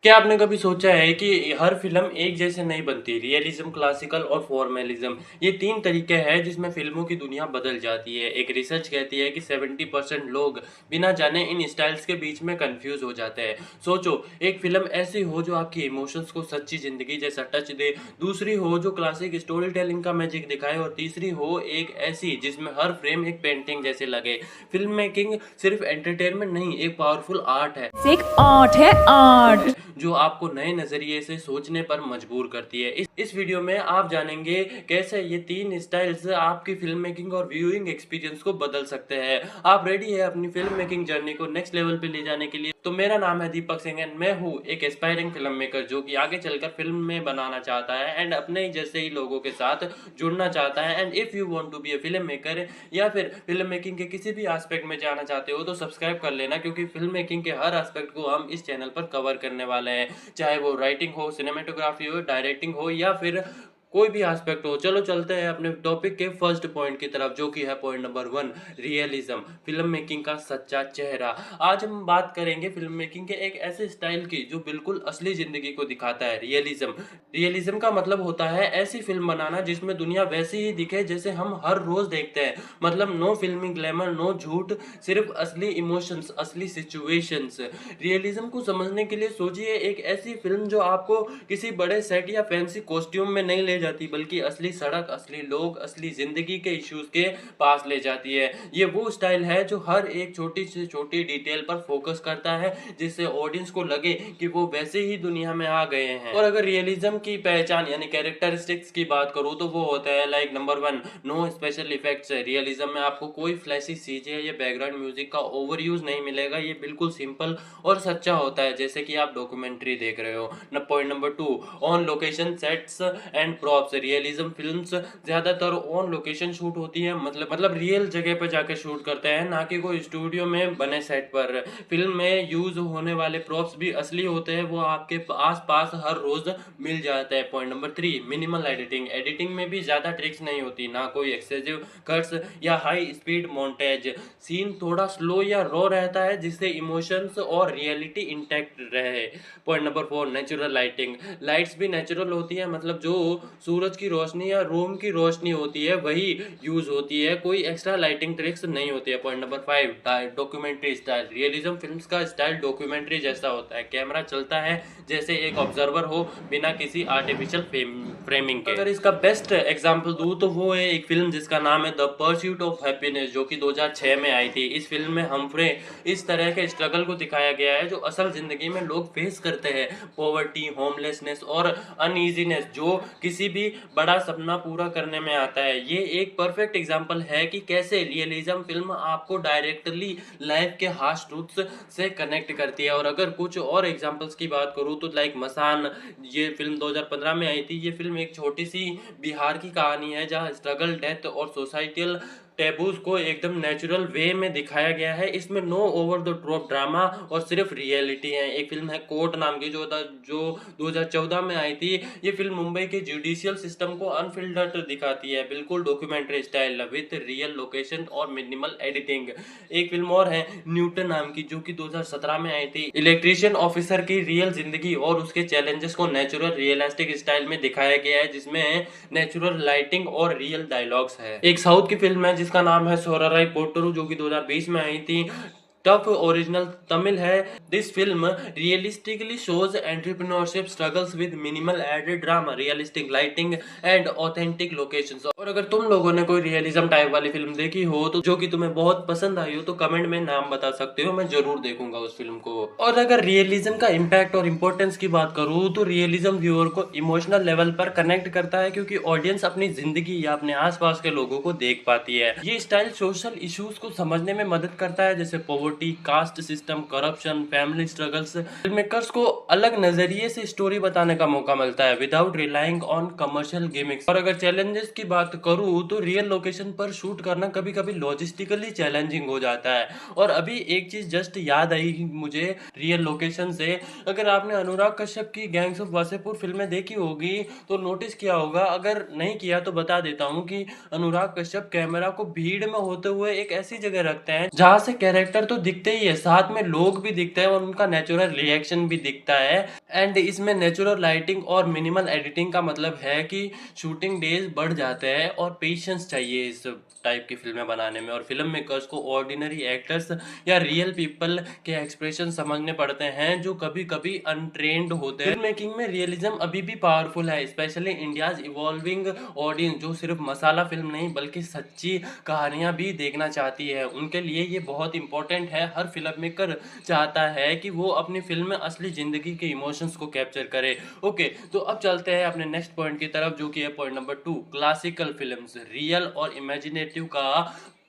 क्या आपने कभी सोचा है कि हर फिल्म एक जैसे नहीं बनती? रियलिज्म, क्लासिकल और फॉर्मेलिज्म, ये तीन तरीके हैं जिसमें फिल्मों की दुनिया बदल जाती है। एक रिसर्च कहती है कि 70% लोग बिना जाने इन स्टाइल्स के बीच में कंफ्यूज हो जाते हैं। सोचो, एक फिल्म ऐसी हो जो आपकी इमोशंस को सच्ची जिंदगी जैसा टच दे, दूसरी हो जो क्लासिक स्टोरी टेलिंग का मैजिक दिखाए, और तीसरी हो एक ऐसी जिसमें हर फ्रेम एक पेंटिंग जैसे लगे। फिल्म मेकिंग सिर्फ एंटरटेनमेंट नहीं, एक पावरफुल आर्ट है। एक आर्ट है आर्ट। जो आपको नए नजरिए से सोचने पर मजबूर करती है। इस वीडियो में आप जानेंगे कैसे ये तीन स्टाइल्स आपकी फिल्म मेकिंग और व्यूइंग एक्सपीरियंस को बदल सकते हैं। आप रेडी है अपनी फिल्म मेकिंग जर्नी को नेक्स्ट लेवल पे ले जाने के लिए? तो मेरा नाम है दीपक सिंह एंड मैं हूँ एक एस्पायरिंग फिल्म मेकर जो कि आगे चलकर फिल्म में बनाना चाहता है एंड अपने जैसे ही लोगों के साथ जुड़ना चाहता है। And if you want to be a film maker या फिर फिल्म मेकिंग के किसी भी एस्पेक्ट में जाना चाहते हो तो सब्सक्राइब कर लेना, क्योंकि फिल्म मेकिंग के हर एस्पेक्ट को हम इस चैनल पर कवर करने वाले हैं, चाहे वो राइटिंग हो, सिनेमेटोग्राफी हो, डायरेक्टिंग हो या फिर कोई भी एस्पेक्ट हो। चलो चलते हैं अपने टॉपिक के फर्स्ट पॉइंट की तरफ, जो कि है point number 1, realism, film making का सच्चा चेहरा। आज हम बात करेंगे फिल्म मेकिंग के एक ऐसे स्टाइल की जो बिल्कुल असली जिंदगी को दिखाता है, रियलिज्म। रियलिज्म का मतलब होता है ऐसी फिल्म बनाना जिसमें दुनिया वैसी ही दिखे जैसे हम हर रोज देखते हैं। मतलब नो फिल्मी ग्लैमर, नो झूठ, सिर्फ असली इमोशंस, असली सिचुएशंस। रियलिज्म को समझने के लिए सोचिए एक ऐसी फिल्म जो आपको किसी बड़े सेट या फैंसी कॉस्ट्यूम में नहीं ले जाती, बल्कि असली सड़क, असली लोग, असली जिंदगी के इश्यूज के पास ले जाती है। ये वो स्टाइल है जो हर एक छोटी से छोटी डिटेल पर फोकस करता है, जिससे ऑडियंस को लगे कि वो वैसे ही दुनिया में आ गए हैं। और अगर रियलिज्म की पहचान यानी कैरेक्टरिस्टिक्स की बात करूँ तो वो होता है like number 1, no special effects. Realism में आपको कोई फ्लैशी सीजे या बैकग्राउंड म्यूजिक का ओवर यूज नहीं मिलेगा। ये बिल्कुल सिंपल और सच्चा होता है, जैसे कि आप डॉक्यूमेंट्री देख रहे हो। Point number 2, on location sets and props. Realism films ज्यादातर ऑन लोकेशन शूट होती है, मतलब रियल जगह पर जाकर शूट करते हैं, ना कि कोई स्टूडियो में बने सेट पर। फिल्म में यूज होने वाले प्रॉप्स भी असली होते हैं, वो आपके आस पास हर रोज मिल जाते हैं। Point number 3, minimal editing. Editing में भी ज्यादा ट्रिक्स नहीं होती, ना कोई एक्सेसिव कट्स या हाई स्पीड मोन्टेज। सीन थोड़ा स्लो या रॉ रहता है, जिससे इमोशंस और रियलिटी इंटैक्ट रहे। Point number 4, natural lighting. Lights भी नेचुरल होती है, मतलब जो सूरज की रोशनी या रूम की रोशनी होती है वही यूज होती है, कोई एक्स्ट्रा लाइटिंग ट्रिक्स नहीं होती है। Point number 5, documentary style. Realism films का स्टाइल डॉक्यूमेंट्री जैसा होता है, कैमरा चलता है जैसे एक ऑब्जर्वर हो, बिना किसी आर्टिफिशियल फ्रेमिंग के। अगर इसका बेस्ट एग्जांपल दूं तो वो है एक फिल्म जिसका नाम है द परस्यूट ऑफ हैप्पीनेस, जो कि 2006 में आई थी। इस फिल्म में हमफ्रे इस तरह के स्ट्रगल को दिखाया गया है जो असल जिंदगी में लोग फेस करते हैं, पॉवर्टी, होमलेसनेस और अनईजीनेस, जो किसी भी बड़ा सपना पूरा करने में आता है। ये एक परफेक्ट एग्जांपल है कि कैसे रियलिज्म फिल्म आपको डायरेक्टली लाइफ के हार्श ट्रूथ्स से कनेक्ट करती है। और अगर कुछ और एग्जांपल्स की बात करूँ तो लाइक मसान, ये फिल्म 2015 में आई थी। ये फिल्म एक छोटी सी बिहार की कहानी है जहाँ स्ट्रगल, डेथ और सोसाइटल टैबूज को एकदम नेचुरल वे में दिखाया गया है। इसमें no over the top drama और सिर्फ रियलिटी है। एक फिल्म है कोर्ट नाम की, जो 2014 में आई थी। ये फिल्म मुंबई के जुडिशियल सिस्टम को अनफिल्टर्ड दिखाती है, बिल्कुल documentary style with real location और मिनिमल एडिटिंग। एक फिल्म और है न्यूटन नाम की, जो कि 2017 में आई थी। इलेक्ट्रिशियन ऑफिसर की रियल जिंदगी और उसके चैलेंजेस को नेचुरल रियलिस्टिक स्टाइल में दिखाया गया है, जिसमें नेचुरल लाइटिंग और रियल डायलॉग्स है। एक साउथ की फिल्म है जिसका नाम है सोराराई पोट्टरू, जो कि 2020 में आई थी। टफ ओरिजिनल तमिल है। This film realistically shows entrepreneurship struggles with minimal added drama, realistic lighting and authentic locations. और अगर तुम लोगों ने कोई रियलिज्म टाइप वाली फिल्म देखी हो तो जो कि तुम्हें बहुत पसंद आई हो तो कमेंट में नाम बता सकते हो, मैं जरूर देखूंगा उस फिल्म को। और अगर रियलिज्म का इम्पैक्ट और इम्पोर्टेंस की बात करूँ तो रियलिज्म व्यूअर को इमोशनल लेवल पर कनेक्ट करता है, क्योंकि ऑडियंस अपनी जिंदगी या अपने आसपास के लोगों को देख पाती है। ये स्टाइल सोशल इश्यूज को समझने में मदद करता है, जैसे poverty, caste system, corruption, family struggles. Film makers को अलग नजरिए से स्टोरी बताने का मौका मिलता है without relying on commercial gimmicks. और अगर चैलेंजेस की बात बात करूँ तो रियल लोकेशन पर शूट करना कभी कभी लॉजिस्टिकली चैलेंजिंग हो जाता है। और अभी एक चीज जस्ट याद आई मुझे रियल लोकेशन से, अगर आपने अनुराग कश्यप की गैंग्स ऑफ वासेपुर फिल्में देखी होगी तो नोटिस किया होगा, अगर नहीं किया तो बता देता हूँ कि अनुराग कश्यप कैमरा को भीड़ में होते हुए एक ऐसी जगह रखते हैं जहां से कैरेक्टर तो दिखते ही है, साथ में लोग भी दिखते हैं और उनका नेचुरल रिएक्शन भी दिखता है। एंड इसमें नेचुरल लाइटिंग और मिनिमल एडिटिंग का मतलब है कि शूटिंग डेज बढ़ जाते हैं और पेशेंस चाहिए इस टाइप की फिल्में बनाने में। और फिल्म मेकर्स को ऑर्डिनरी एक्टर्स या रियल पीपल के एक्सप्रेशन समझने पड़ते हैं जो कभी कभी अनट्रेंड होते हैं। फिल्म मेकिंग में रियलिज्म अभी भी पावरफुल है, स्पेशली इंडियाज इवॉल्विंग ऑडियंस जो सिर्फ मसाला फिल्म नहीं बल्कि सच्ची कहानियां भी देखना चाहती है, उनके लिए ये बहुत इंपॉर्टेंट है। हर फिल्म मेकर चाहता है कि वो अपनी फिल्म में असली जिंदगी के इमोशंस को कैप्चर करे। ओके, तो अब चलते हैं अपने नेक्स्ट पॉइंट की तरफ जो कि है point number 2, classical films, real और इमेजिनेटिव का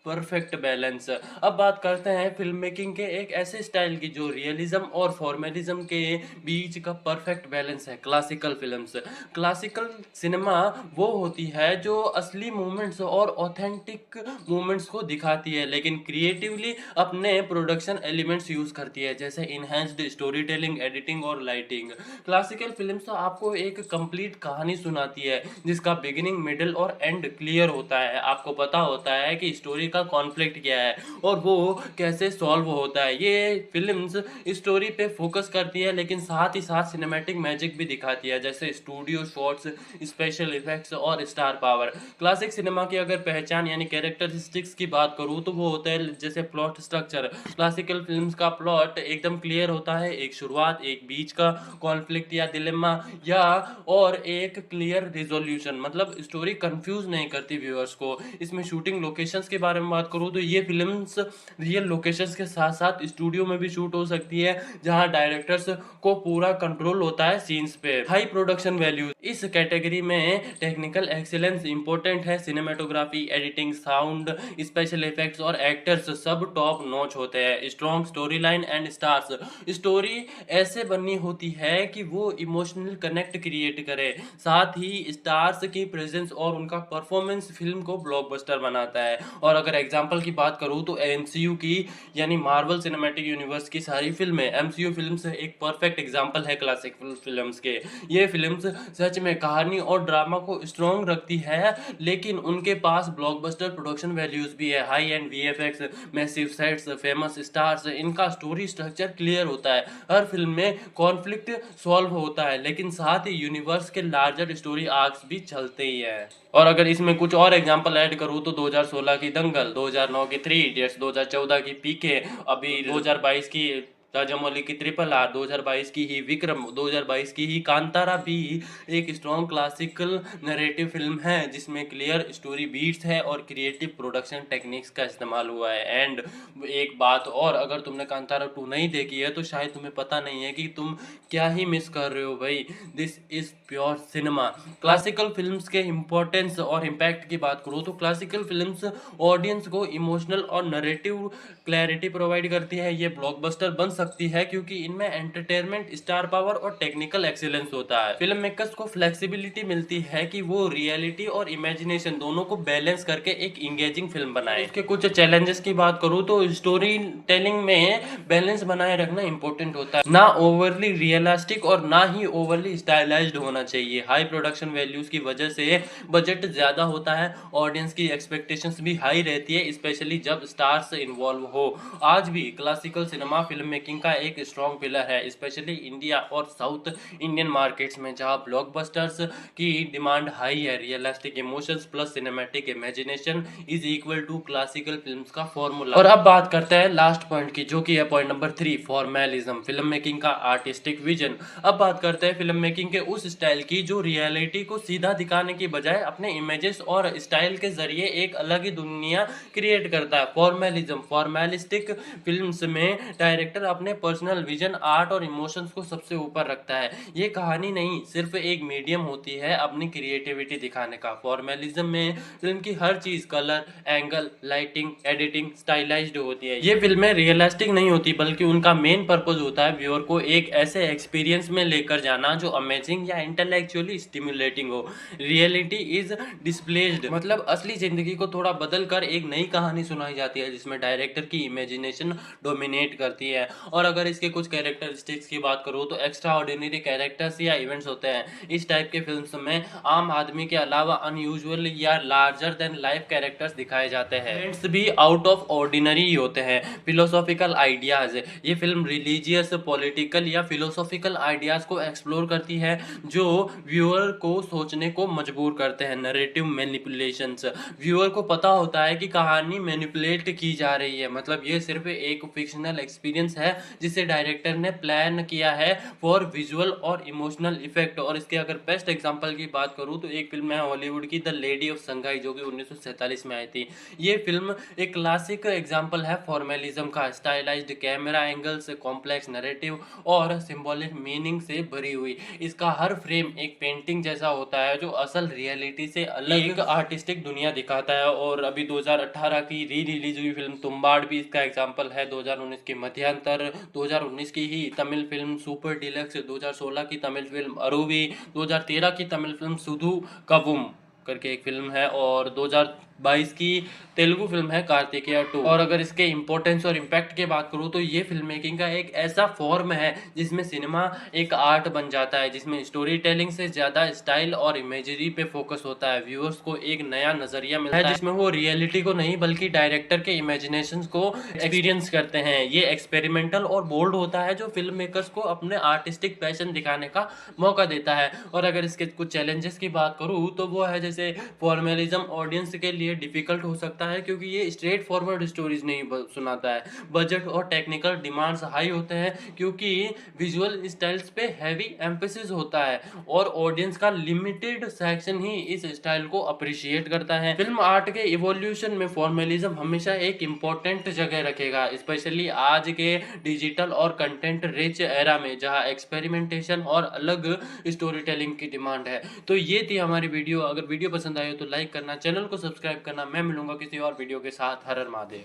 परफेक्ट बैलेंस। अब बात करते हैं फिल्म मेकिंग के एक ऐसे स्टाइल की जो रियलिज्म और फॉर्मेलिज्म के बीच का परफेक्ट बैलेंस है, क्लासिकल फिल्म्स। क्लासिकल सिनेमा वो होती है जो असली मूवमेंट्स और ऑथेंटिक मूवमेंट्स को दिखाती है लेकिन क्रिएटिवली अपने प्रोडक्शन एलिमेंट्स यूज करती है, जैसे इनहेंस्ड स्टोरी टेलिंग, एडिटिंग और लाइटिंग। क्लासिकल फिल्म्स तो आपको एक कंप्लीट कहानी सुनाती है जिसका बिगिनिंग, मिडिल और एंड क्लियर होता है। आपको पता होता है कि स्टोरी का कॉन्फ्लिक्ट क्या है और वो कैसे सॉल्व होता है। ये फिल्म्स स्टोरी पे फोकस करती है लेकिन साथ ही साथ सिनेमैटिक मैजिक भी दिखाती है, जैसे स्टूडियो शॉट्स, स्पेशल इफेक्ट्स और स्टार पावर। क्लासिक सिनेमा की अगर पहचान यानी कैरेक्टरिस्टिक्स की बात करूँ तो वो होता है जैसे प्लॉट स्ट्रक्चर। क्लासिकल फिल्म्स का प्लॉट एकदम क्लियर होता है, एक शुरुआत, एक बीच का कॉन्फ्लिक्ट या डिलेमा या और एक क्लियर रिजोल्यूशन, मतलब स्टोरी कंफ्यूज नहीं करती व्यूअर्स को। इसमें शूटिंग लोकेशंस के बारे में बात करूँ तो ये फिल्म्स रियल लोकेशंस के साथ साथ स्टूडियो में भी शूट हो सकती है जहां डायरेक्टर्स को पूरा कंट्रोल होता है सीन्स पे। हाई प्रोडक्शन वैल्यू, इस कैटेगरी में टेक्निकल एक्सीलेंस इंपॉर्टेंट है, cinematography, editing, sound, special effects और एक्टर्स सब टॉप नॉच होते हैं। Strong story line and stars, story ऐसे बननी होती है कि वो इमोशनल कनेक्ट क्रिएट करे, साथ ही स्टार्स की प्रेजेंस और उनका परफॉर्मेंस फिल्म को ब्लॉकबस्टर बनाता है। और अगर एग्जांपल की बात करूं तो एमसीयू की यानी मार्वल सिनेमैटिक यूनिवर्स की सारी फिल्में, एमसीयू फिल्म्स एक परफेक्ट एग्जांपल है क्लासिक फिल्म्स के। ये फिल्म्स सच में कहानी और ड्रामा को स्ट्रॉन्ग रखती है लेकिन उनके पास ब्लॉकबस्टर प्रोडक्शन वैल्यूज भी है, high and VFX, massive sets, famous stars, इनका स्टोरी स्ट्रक्चर क्लियर होता है, हर फिल्म में कॉन्फ्लिक्ट सॉल्व होता है लेकिन साथ ही यूनिवर्स के लार्जर स्टोरी आर्क्स भी चलते ही है। और अगर इसमें कुछ और एग्जांपल ऐड करूँ तो 2016 की दंगल, 2009 की 3 इडियट्स, 2014 की पीके, अभी 2022 की राजामौली की ट्रिपल आर, 2022 की ही विक्रम, 2022 की ही कांतारा भी एक स्ट्रॉन्ग क्लासिकल नैरेटिव फिल्म है जिसमें क्लियर स्टोरी बीट्स है और क्रिएटिव प्रोडक्शन टेक्निक्स का इस्तेमाल हुआ है। एंड एक बात और, अगर तुमने कांतारा 2 नहीं देखी है तो शायद तुम्हें पता नहीं है कि तुम क्या ही मिस कर रहे हो भाई। This is pure cinema. Classical films के इंपॉर्टेंस और इम्पैक्ट की बात करूँ तो क्लासिकल फिल्म्स ऑडियंस को इमोशनल और नैरेटिव क्लैरिटी प्रोवाइड करती है। ये ब्लॉकबस्टर बन सकती है क्योंकि इनमें एंटरटेनमेंट, स्टार पावर और टेक्निकल एक्सीलेंस होता है। फिल्म मेकर्स को फ्लेक्सिबिलिटी मिलती है कि वो रियलिटी और इमेजिनेशन दोनों को बैलेंस करके एक इंगेजिंग फिल्म बनाए। इसके कुछ चैलेंजेस की बात करूँ तो स्टोरी टेलिंग में बैलेंस बनाए रखना इंपॉर्टेंट होता है, ना ओवरली रियलिस्टिक और ना ही ओवरली स्टाइलाइज्ड होना चाहिए। हाई प्रोडक्शन वैल्यूज की वजह से बजट ज्यादा होता है, ऑडियंस की एक्सपेक्टेशंस भी हाई रहती है, स्पेशली जब स्टार्स इन्वॉल्व हो। आज भी क्लासिकल सिनेमा फिल्म मेकिंग का एक स्ट्रॉन्ग पिलर है, स्पेशली इंडिया और साउथ इंडियन मार्केट्स में जहां ब्लॉकबस्टर्स की डिमांड हाई है। Realistic emotions plus cinematic imagination is equal to classical films का फॉर्मूला। और अब बात करते हैं लास्ट पॉइंट की जो कि है point number 3, formalism, film making का आर्टिस्टिक विजन। अब बात करते हैं फिल्म मेकिंग के उस स्टाइल की जो रियलिटी को सीधा दिखाने की बजाय अपने इमेजेस और स्टाइल के जरिए एक अलग ही दुनिया क्रिएट करता है। फॉर्मेलिज्म, फॉर्मेलिस्टिक फिल्म्स में डायरेक्टर अपने पर्सनल विजन, आर्ट और इमोशंस को सबसे ऊपर रखता है। ये कहानी नहीं, सिर्फ एक मीडियम होती है अपनी क्रिएटिविटी दिखाने का। फॉर्मेलिज्म में फिल्म की हर चीज, colour, angle, lighting, editing stylised होती है। ये फिल्में रियलिस्टिक नहीं होती, बल्कि उनका मेन पर्पस होता है व्यूअर को एक ऐसे एक्सपीरियंस में लेकर जाना जो अमेजिंग या इंटेलेक्चुअली स्टिमुलेटिंग हो। रियलिटी इज डिस्प्लेस्ड, मतलब असली जिंदगी को थोड़ा बदल कर एक नई कहानी सुनाई जाती है जिसमें डायरेक्टर की इमेजिनेशन डोमिनेट करती है। और अगर इसके कुछ कैरेक्टरिस्टिक्स की बात करूँ तो एक्स्ट्रा ऑर्डिनरी कैरेक्टर्स या इवेंट्स होते हैं। इस टाइप के फिल्म्स में आम आदमी के अलावा अनयूजुअल या लार्जर देन लाइफ कैरेक्टर्स दिखाए जाते हैं। इवेंट्स भी आउट ऑफ ऑर्डिनरी ही होते हैं। फिलोसॉफिकल आइडियाज, ये फिल्म रिलीजियस, पॉलिटिकल या फिलोसॉफिकल आइडियाज को एक्सप्लोर करती है जो व्यूअर को सोचने को मजबूर करते हैं। नरेटिव मैनिपुलेशंस, व्यूअर को पता होता है कि कहानी मैनिपुलेट की जा रही है, मतलब ये सिर्फ एक फिक्शनल एक्सपीरियंस है जिसे डायरेक्टर ने प्लान किया है फॉर विजुअल और इमोशनल इफेक्ट। और इसके अगर बेस्ट एग्जांपल की बात करूं तो एक फिल्म है हॉलीवुड की, द लेडी ऑफ संघाई, जो कि 1947 में आई थी। ये फिल्म एक क्लासिक एग्जांपल है फॉर्मेलिज्म का। Stylised camera angles, complex narrative और सिंबॉलिक मीनिंग से भरी हुई। इसका हर फ्रेम एक पेंटिंग जैसा होता है जो असल रियलिटी से अलग एक आर्टिस्टिक दुनिया दिखाता है। और अभी 2018 की री रिलीज हुई फिल्म तुम्बाड़ भी इसका एग्जांपल है। 2019 की मध्यांतर, 2019 की ही तमिल फिल्म सुपर डिलक्स, 2016 की तमिल फिल्म अरूवी, 2013 की तमिल फिल्म सुधु कवुम करके एक फिल्म है, और 2022 की तेलुगु फिल्म है कार्तिकेय 2। और अगर इसके इंपॉर्टेंस और इम्पैक्ट की बात करूँ तो ये फिल्म मेकिंग का एक ऐसा फॉर्म है जिसमें सिनेमा एक आर्ट बन जाता है, जिसमें स्टोरी टेलिंग से ज्यादा स्टाइल और इमेजरी पे फोकस होता है। व्यूअर्स को एक नया नजरिया मिलता है जिसमें वो रियलिटी को नहीं बल्कि डायरेक्टर के इमेजिनेशन को एक्सपीरियंस करते हैं। ये एक्सपेरिमेंटल और बोल्ड होता है जो फिल्म मेकर्स को अपने आर्टिस्टिक पैशन दिखाने का मौका देता है। और अगर इसके कुछ चैलेंजेस की बात करूँ तो वो है जैसे फॉर्मेलिज्म ऑडियंस के लिए डिफिकल्ट हो सकता है क्योंकि ये स्ट्रेट फॉरवर्ड स्टोरीज नहीं सुनाता है। बजट और टेक्निकल डिमांड्स हाई होते हैं क्योंकि विजुअल स्टाइल्स पे हैवी एम्फेसिस होता है और ऑडियंस का लिमिटेड सेक्शन ही इस स्टाइल को अप्रिशिएट करता है। फिल्म आर्ट के इवोल्यूशन में फॉर्मेलिज्म हमेशा एक इम्पोर्टेंट जगह रखेगा, स्पेशली आज के डिजिटल और कंटेंट रिच एरा में जहां एक्सपेरिमेंटेशन और अलग स्टोरी टेलिंग की डिमांड है। तो ये थी हमारी वीडियो। अगर वीडियो पसंद आए तो लाइक करना, चैनल को सब्सक्राइब करना। मैं मिलूंगा किसी और वीडियो के साथ। हर हर महादेव।